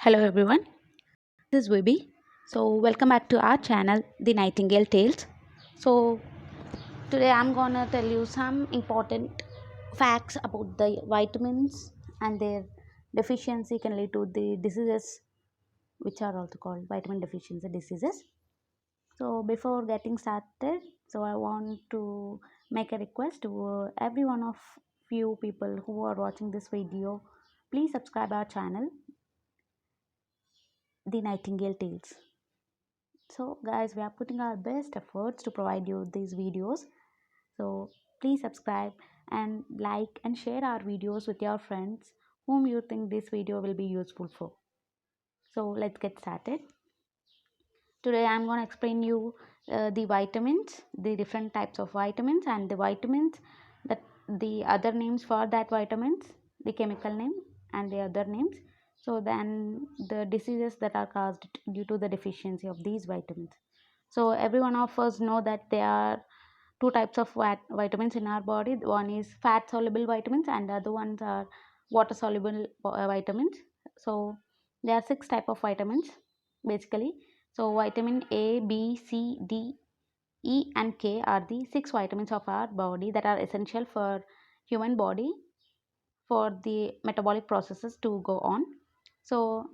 Hello everyone, this is Wibby. So welcome back to our channel, The Nightingale Tales. So today I'm gonna tell you some important facts about the vitamins and their deficiency can lead to the diseases which are also called vitamin deficiency diseases. So before getting started, so I want to make a request to every one of few people who are watching this video. Please subscribe our channel, The Nightingale Tales. So guys, we are putting our best efforts to provide you these videos. So please subscribe and like and share our videos with your friends whom you think this video will be useful for. So let's get started. Today I'm going to explain you the vitamins, the different types of vitamins and the vitamins that the other names for that vitamins, the chemical name and the other names. So then the diseases that are caused due to the deficiency of these vitamins. So every one of us know that there are two types of vitamins in our body. One is fat soluble vitamins and the other ones are water soluble vitamins. So there are six type of vitamins basically. So vitamin A, B, C, D, E and K are the six vitamins of our body that are essential for human body for the metabolic processes to go on. So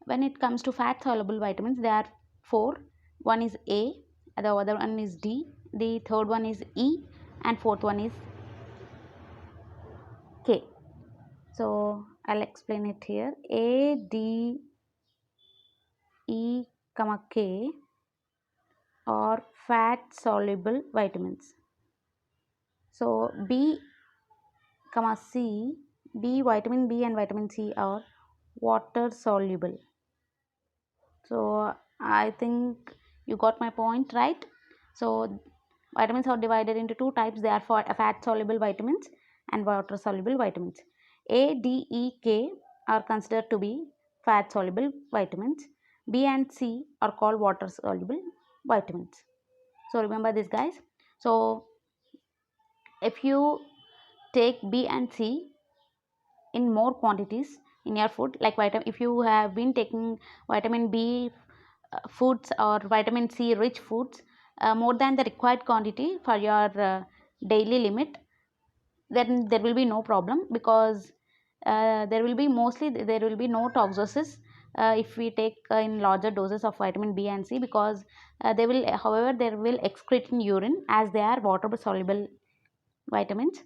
when it comes to fat soluble vitamins, there are four. One is A, the other one is D, the third one is E, and fourth one is K. So I'll explain it here. A, D, E, K are fat soluble vitamins. So B, C, vitamin B and vitamin C are water soluble. So I think you got my point, right? So vitamins are divided into two types. They are for fat soluble vitamins and water soluble vitamins. A, D, E, K are considered to be fat soluble vitamins. B and C are called water soluble vitamins. So remember this, guys. So if you take B and C in more quantities in your food, like vitamin, if you have been taking vitamin B foods or vitamin C rich foods more than the required quantity for your daily limit, then there will be no problem because there will be no toxosis if we take in larger doses of vitamin B and C, because they will, however, they will excrete in urine as they are water soluble vitamins.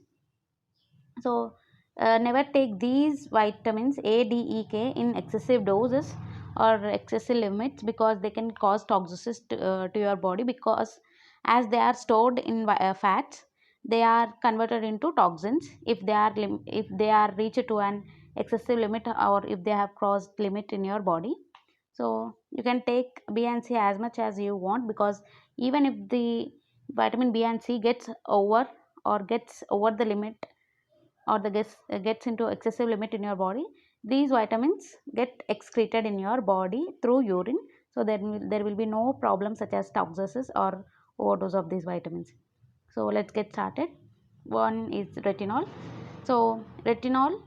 So never take these vitamins A, D, E, K in excessive doses or excessive limits, because they can cause toxicity to your body, because as they are stored in fats, they are converted into toxins if they are reached to an excessive limit, or if they have crossed limit in your body. So you can take B and C as much as you want, because even if the vitamin B and C gets over the limit, or the gets into excessive limit in your body, these vitamins get excreted in your body through urine. So there will be no problem such as toxosis or overdose of these vitamins. So let's get started. One is retinol. So the retinol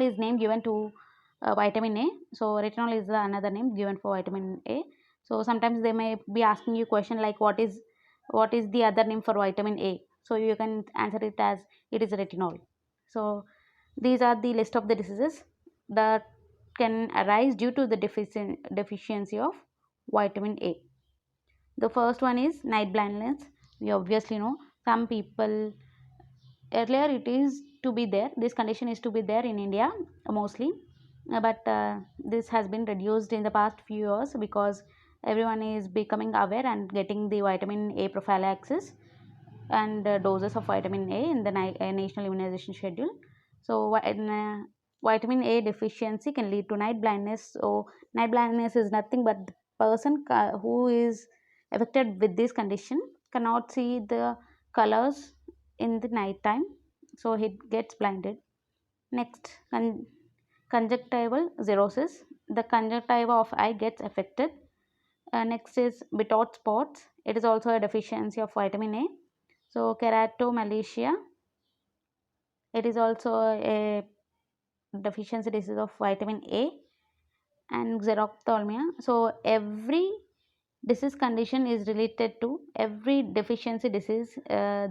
is name given to vitamin A. So retinol is another name given for vitamin A. So sometimes they may be asking you question like what is the other name for vitamin A. So you can answer it as it is retinol. So these are the list of the diseases that can arise due to the deficiency of vitamin A. The first one is night blindness. We obviously know some people, earlier it is to be there, this condition is to be there in India mostly, but this has been reduced in the past few years because everyone is becoming aware and getting the vitamin A prophylaxis and doses of vitamin A in the national immunization schedule. So vitamin A deficiency can lead to night blindness. So night blindness is nothing but the person who is affected with this condition cannot see the colors in the night time, so he gets blinded. Next, conjunctival xerosis. The conjunctiva of eye gets affected. Next is Bitot spots. It is also a deficiency of vitamin A. So keratomalacia, it is also a deficiency disease of vitamin A and xerophthalmia. So every disease condition is related to every deficiency disease.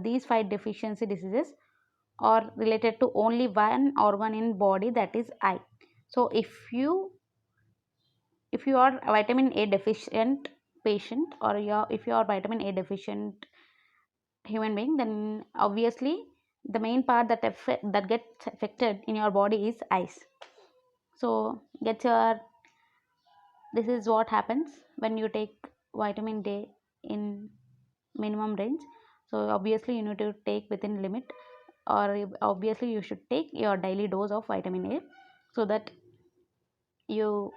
These 5 deficiency diseases are related to only one organ in body, that is eye. So if you are a vitamin A deficient patient, or if you are vitamin A deficient human being, then obviously the main part that gets affected in your body is eyes. So this is what happens when you take vitamin D in minimum range. So obviously you need to take within limit, or obviously you should take your daily dose of vitamin A, so that you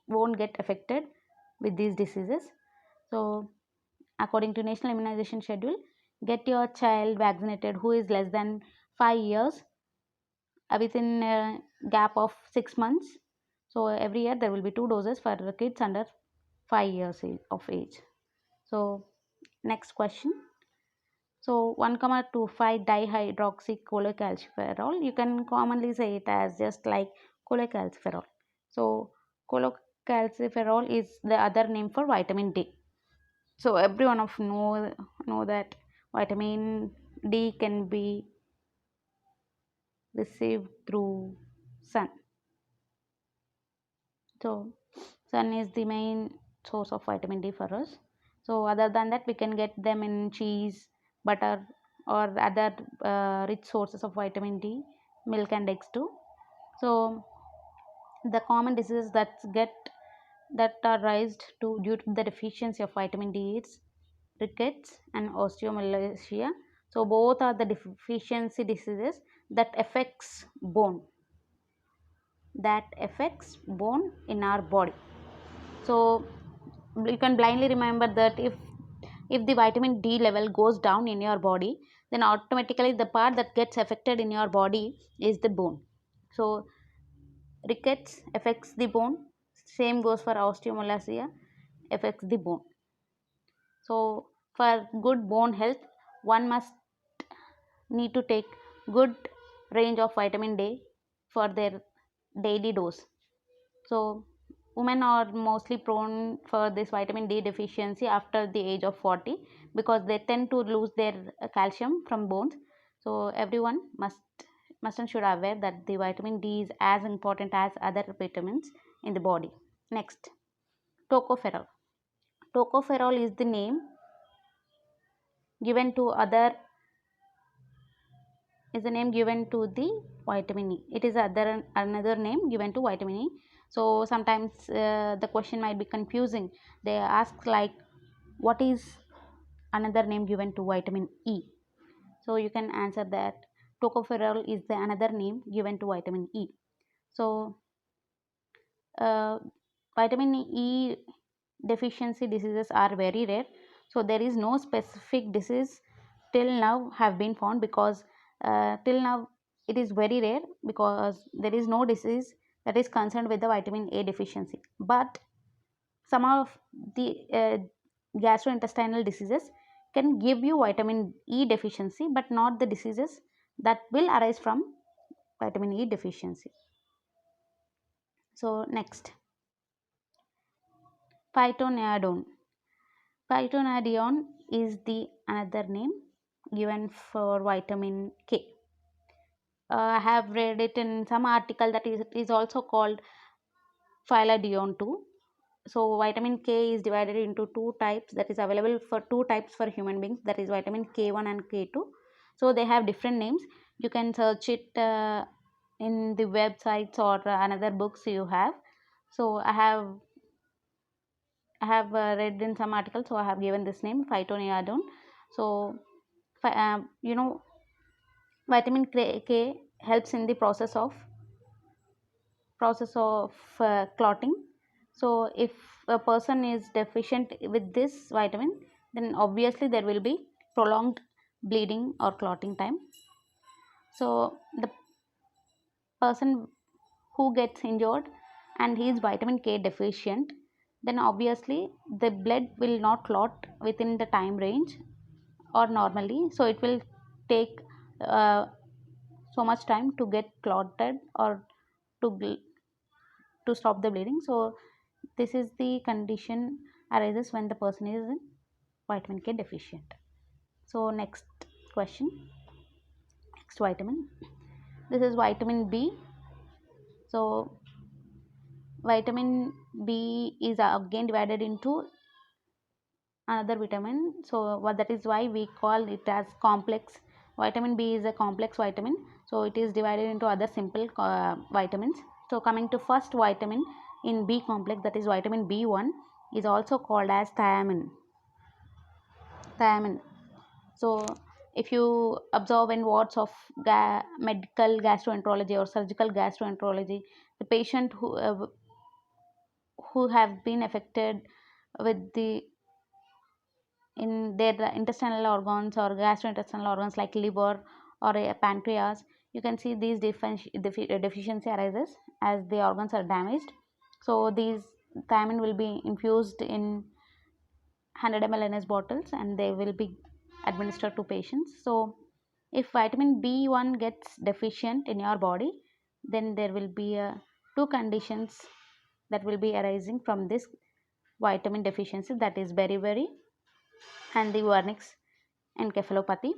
won't get affected with these diseases. So according to national immunization schedule, get your child vaccinated who is less than 5 years within a gap of 6 months. So every year there will be 2 doses for the kids under 5 years of age. So next question. So 1,25 dihydroxycholecalciferol, you can commonly say it as just like cholecalciferol. So cholecalciferol is the other name for vitamin D. So everyone of know that vitamin D can be received through sun. So sun is the main source of vitamin D for us. So other than that, we can get them in cheese, butter, or other rich sources of vitamin D, milk and eggs too. So the common diseases that are raised due to the deficiency of vitamin D is rickets and osteomalacia. So both are the deficiency diseases that affects bone in our body. So you can blindly remember that if the vitamin D level goes down in your body, then automatically the part that gets affected in your body is the bone. So rickets affects the bone, same goes for osteomalacia, affects the bone. So for good bone health, one must need to take good range of vitamin D for their daily dose. So women are mostly prone for this vitamin D deficiency after the age of 40, because they tend to lose their calcium from bones. So everyone must and should aware that the vitamin D is as important as other vitamins in the body. Next, tocopherol. Tocopherol is the name given to the vitamin E. It is another name given to vitamin E. So sometimes the question might be confusing. They ask like, what is another name given to vitamin E? So you can answer that tocopherol is the another name given to vitamin E. So uh, vitamin E deficiency diseases are very rare. So there is no specific disease till now have been found, because till now it is very rare, because there is no disease that is concerned with the vitamin A deficiency. But some of the gastrointestinal diseases can give you vitamin E deficiency, but not the diseases that will arise from vitamin E deficiency. So next, phytonadione. Phytonadione is the another name given for vitamin K. I have read it in some article that it is also called phylladione too. So vitamin K is divided into 2 types, that is available for 2 types for human beings, that is vitamin K1 and K2. So they have different names. You can search it in the websites or another books you have. So I have read in some articles, so I have given this name phytonadione. So you know, vitamin K helps in the process of clotting. So if a person is deficient with this vitamin, then obviously there will be prolonged bleeding or clotting time. So the person who gets injured and he is vitamin K deficient, then obviously the blood will not clot within the time range or normally. So it will take so much time to get clotted or to stop the bleeding. So this is the condition arises when the person is in vitamin K deficient. So next question, next vitamin, this is vitamin B. So vitamin B is again divided into another vitamin, so that is why we call it as complex. Vitamin B is a complex vitamin, so it is divided into other simple vitamins. So coming to first vitamin in B complex, that is vitamin B1, is also called as thiamine. So if you observe in wards of medical gastroenterology or surgical gastroenterology, the patient who have been affected with the in their intestinal organs or gastrointestinal organs like liver or a pancreas, you can see these deficiency arises as the organs are damaged. So these thiamine will be infused in 100 ml NS bottles and they will be administered to patients. So if vitamin B1 gets deficient in your body, then there will be two conditions that will be arising from this vitamin deficiency, that is beriberi and the Wernicke's encephalopathy.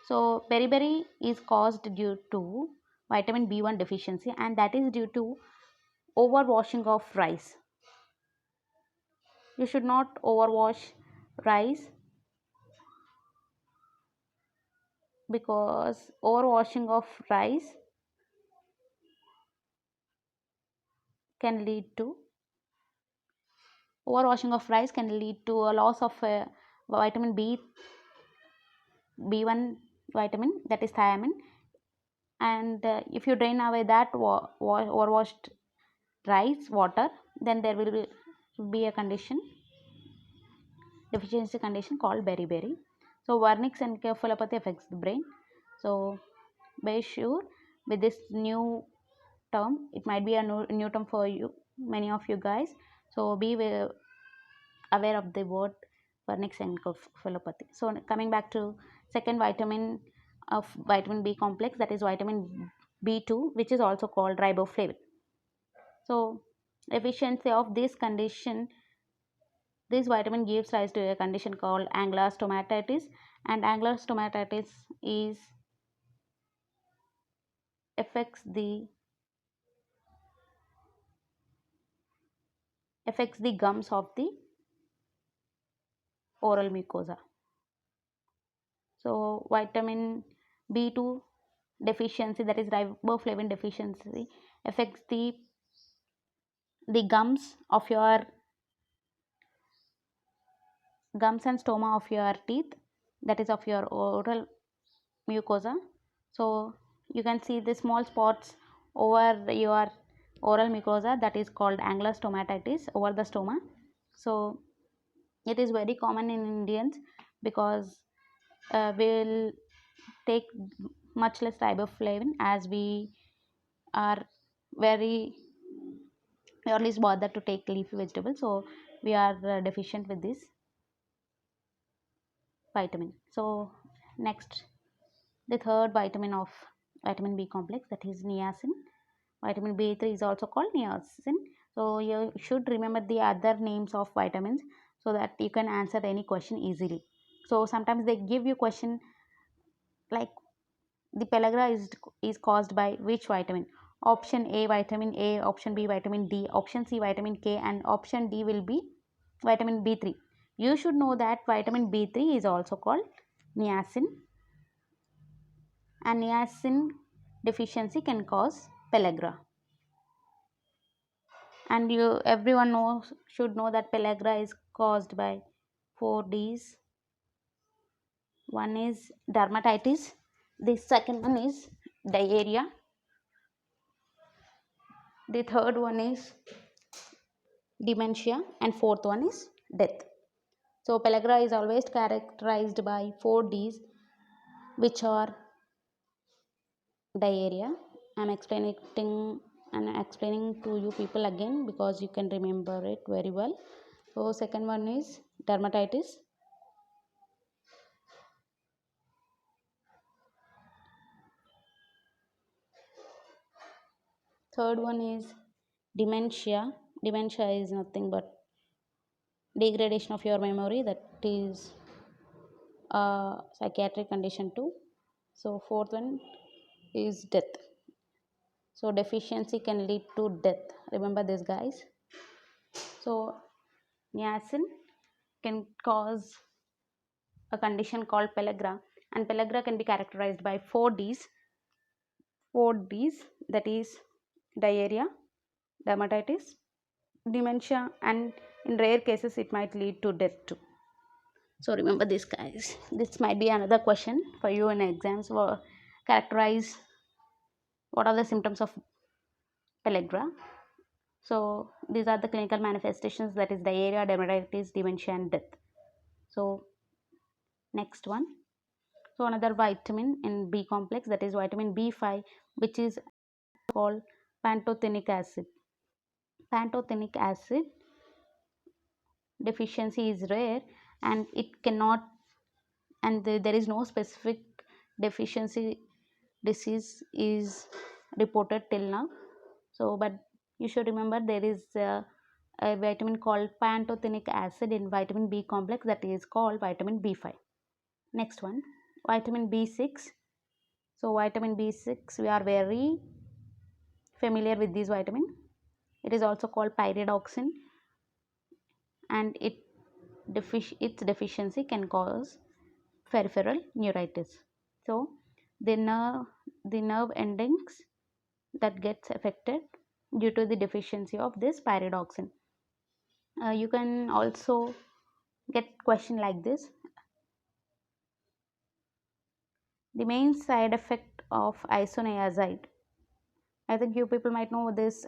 So beriberi is caused due to vitamin B1 deficiency, and that is due to overwashing of rice. You should not overwash rice, because overwashing of rice can lead to a loss of vitamin B1 vitamin, that is thiamine. And if you drain away that overwashed rice water, then there will be a deficiency condition called beriberi. So Wernicke's encephalopathy affects the brain. So be sure with this new term, it might be a new term for you, many of you guys. So be aware of the word Wernicke's encephalopathy. So coming back to second vitamin of vitamin B complex, that is vitamin B2, which is also called riboflavin. So deficiency of this condition, this vitamin gives rise to a condition called angular stomatitis, and angular stomatitis is affects the gums of the oral mucosa. So vitamin B2 deficiency, that is riboflavin deficiency, affects the gums and stoma of your teeth, that is of your oral mucosa. So you can see the small spots over your oral mucosa, that is called angular stomatitis over the stoma. So it is very common in Indians because we'll take much less riboflavin, as we are very least bothered to take leafy vegetables, so we are deficient with this vitamin. So next, the third vitamin of vitamin B complex, that is niacin. Vitamin B3 is also called niacin. So you should remember the other names of vitamins so that you can answer any question easily. So sometimes they give you question like the pellagra is caused by which vitamin? Option A vitamin A, option B vitamin D, option C vitamin K, and option D will be vitamin B3. You should know that vitamin B3 is also called niacin, and niacin deficiency can cause pellagra. And everyone should know that pellagra is caused by 4 D's. One is dermatitis, the second one is diarrhea, the third one is dementia, and fourth one is death. So pellagra is always characterized by 4 D's, which are diarrhea. I'm explaining to you people again because you can remember it very well. So second one is dermatitis. third one is dementia. Dementia is nothing but degradation of your memory, that is a psychiatric condition too. So fourth one is death. So deficiency can lead to death. Remember this, guys. So niacin can cause a condition called pellagra, and pellagra can be characterized by 4Ds, that is diarrhea, dermatitis, dementia, and in rare cases it might lead to death too. So remember this, guys. This might be another question for you in exams. Characterize what are the symptoms of pellagra. So these are the clinical manifestations, that is diarrhea, dermatitis, dementia, and death. So next one. So another vitamin in B complex, that is vitamin B5, which is called pantothenic acid. Pantothenic acid deficiency is rare, and it cannot, and there is no specific deficiency disease is reported till now. So but you should remember there is a vitamin called pantothenic acid in vitamin B complex, that is called vitamin B5. Next one, vitamin B6. So vitamin B6, we are very familiar with this vitamin. It is also called pyridoxine, and its deficiency can cause peripheral neuritis. So the nerve endings that gets affected due to the deficiency of this pyridoxine. You can also get question like this: the main side effect of isoniazid. I think you people might know this.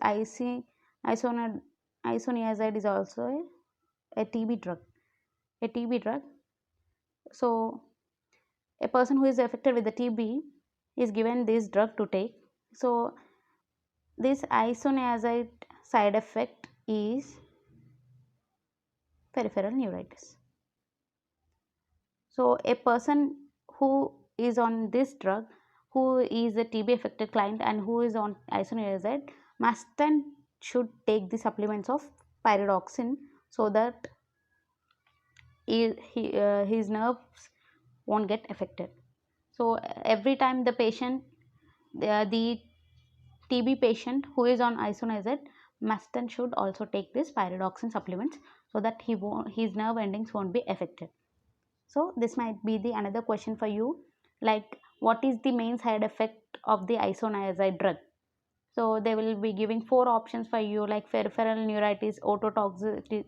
Isoniazid is also a TB drug. A TB drug. So a person who is affected with the TB is given this drug to take. So this isoniazid side effect is peripheral neuritis. So a person who is on this drug, who is a TB affected client and who is on isoniazid, must and should take the supplements of pyridoxine, so that his nerves won't get affected. So every time the TB patient who is on isoniazid must and should also take this pyridoxine supplements, so that his nerve endings won't be affected. So this might be the another question for you, like what is the main side effect of the isoniazid drug. So they will be giving 4 options for you, like peripheral neuritis, ototoxicity,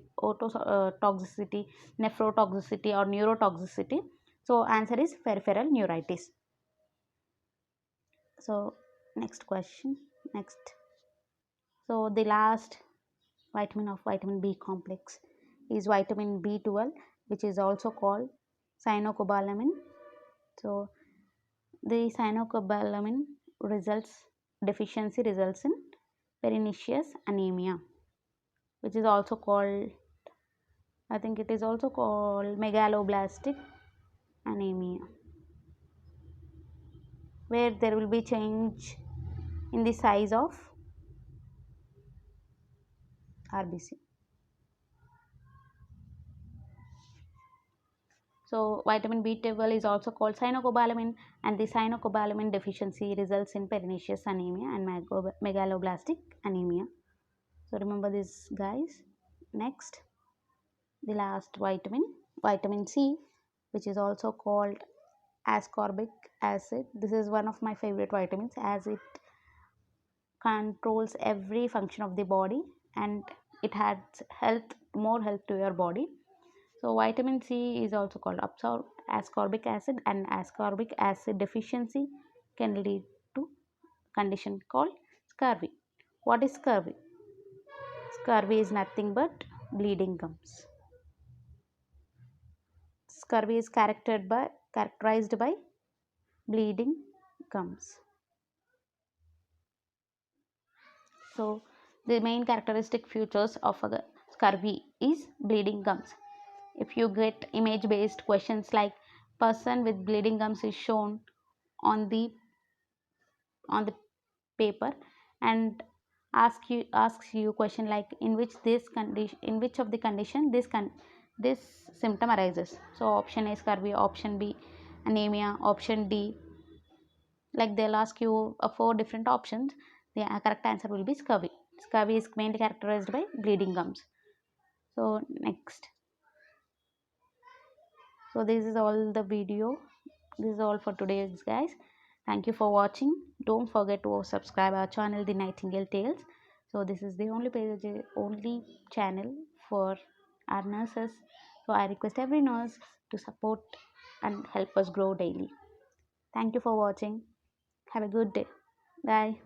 nephrotoxicity, or neurotoxicity. So answer is peripheral neuritis. So next question. So the last vitamin of vitamin B complex is vitamin B12, which is also called cyanocobalamin. So the cyanocobalamin deficiency results in pernicious anemia, which is also called, I think it is also called megaloblastic anemia, where there will be change in the size of RBC. So vitamin B12 is also called cyanocobalamin, and the cyanocobalamin deficiency results in pernicious anemia and megaloblastic anemia. So remember this, guys. Next, the last vitamin C, which is also called ascorbic acid. This is one of my favorite vitamins, as it controls every function of the body, and it adds more health to your body. So vitamin C is also called ascorbic acid, and ascorbic acid deficiency can lead to condition called scurvy. What is scurvy? Scurvy is nothing but bleeding gums. Scurvy is characterized by bleeding gums. So the main characteristic features of a scurvy is bleeding gums. If you get image based questions like person with bleeding gums is shown on the paper, and asks you question like in which of the condition this symptom arises. So option A is scurvy, option B anemia, option D, like they'll ask you four different options. The correct answer will be scurvy. Scurvy is mainly characterized by bleeding gums. So next, so this is all the video, this is all for today guys. Thank you for watching. Don't forget to subscribe our channel, the Nightingale Tales. So this is the only page, only channel for our nurses. So I request every nurse to support and help us grow daily. Thank you for watching. Have a good day. Bye.